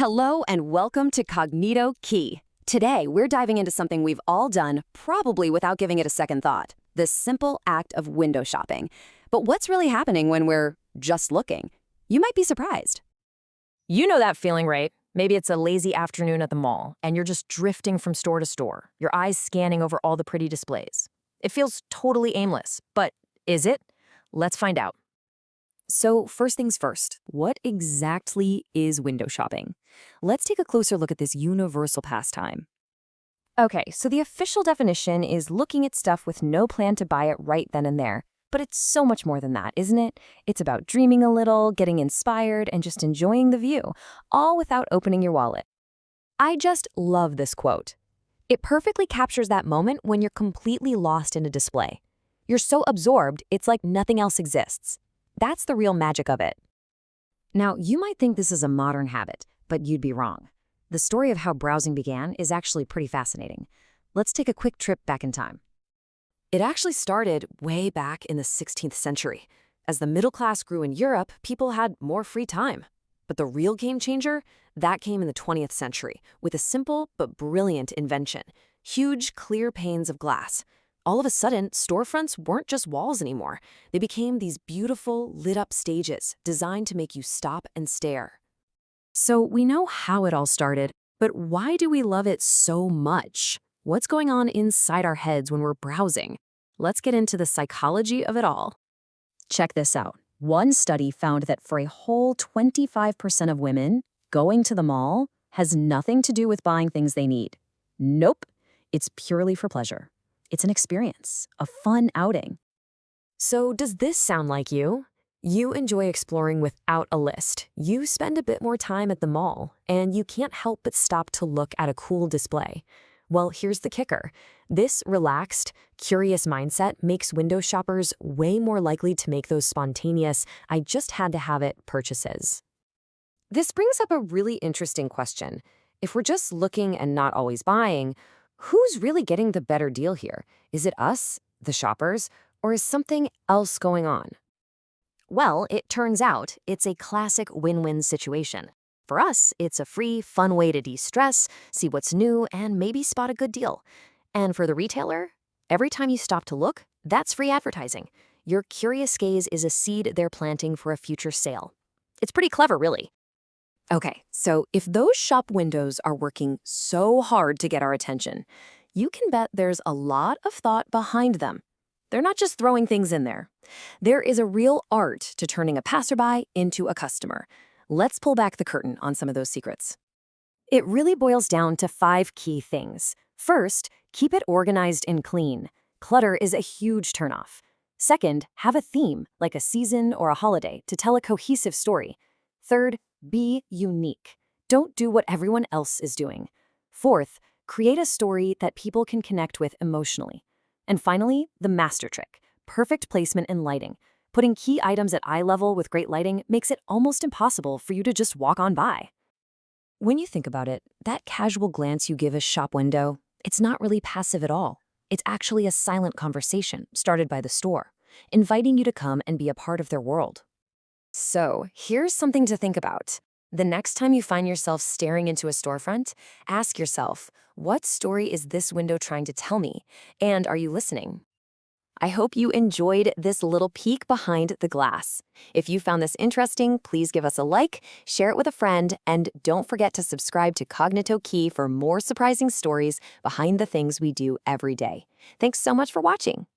Hello and welcome to Cognito Key. Today, we're diving into something we've all done, probably without giving it a second thought, the simple act of window shopping. But what's really happening when we're just looking? You might be surprised. You know that feeling, right? Maybe it's a lazy afternoon at the mall, and you're just drifting from store to store, your eyes scanning over all the pretty displays. It feels totally aimless, but is it? Let's find out. So first things first, what exactly is window shopping? Let's take a closer look at this universal pastime. Okay, so the official definition is looking at stuff with no plan to buy it right then and there. But it's so much more than that, isn't it? It's about dreaming a little, getting inspired, and just enjoying the view, all without opening your wallet. I just love this quote. It perfectly captures that moment when you're completely lost in a display. You're so absorbed, it's like nothing else exists. That's the real magic of it. Now, you might think this is a modern habit, but you'd be wrong. The story of how browsing began is actually pretty fascinating. Let's take a quick trip back in time. It actually started way back in the 16th century. As the middle class grew in Europe, people had more free time. But the real game changer, that came in the 20th century with a simple but brilliant invention: huge, clear panes of glass. All of a sudden, storefronts weren't just walls anymore. They became these beautiful, lit-up stages designed to make you stop and stare. So we know how it all started, but why do we love it so much? What's going on inside our heads when we're browsing? Let's get into the psychology of it all. Check this out. One study found that for a whole 25% of women, going to the mall has nothing to do with buying things they need. Nope, it's purely for pleasure. It's an experience, a fun outing. So does this sound like you? You enjoy exploring without a list. You spend a bit more time at the mall, and you can't help but stop to look at a cool display. Well, here's the kicker. This relaxed, curious mindset makes window shoppers way more likely to make those spontaneous, I just had to have it purchases. This brings up a really interesting question. If we're just looking and not always buying, who's really getting the better deal here? Is it us, the shoppers, or is something else going on? Well, it turns out it's a classic win-win situation. For us, it's a free, fun way to de-stress, see what's new, and maybe spot a good deal. And for the retailer, every time you stop to look, that's free advertising. Your curious gaze is a seed they're planting for a future sale. It's pretty clever, really. Okay, so if those shop windows are working so hard to get our attention, you can bet there's a lot of thought behind them. They're not just throwing things in there. There is a real art to turning a passerby into a customer. Let's pull back the curtain on some of those secrets. It really boils down to 5 key things. First, keep it organized and clean. Clutter is a huge turnoff. Second, have a theme, like a season or a holiday, to tell a cohesive story. Third, be unique. Don't do what everyone else is doing. Fourth, create a story that people can connect with emotionally. And finally, the master trick: perfect placement and lighting. Putting key items at eye level with great lighting makes it almost impossible for you to just walk on by. When you think about it, that casual glance you give a shop window, it's not really passive at all. It's actually a silent conversation started by the store, inviting you to come and be a part of their world. So here's something to think about. The next time you find yourself staring into a storefront, ask yourself, what story is this window trying to tell me? And are you listening? I hope you enjoyed this little peek behind the glass. If you found this interesting, please give us a like, share it with a friend, and don't forget to subscribe to Cognito Key for more surprising stories behind the things we do every day. Thanks so much for watching.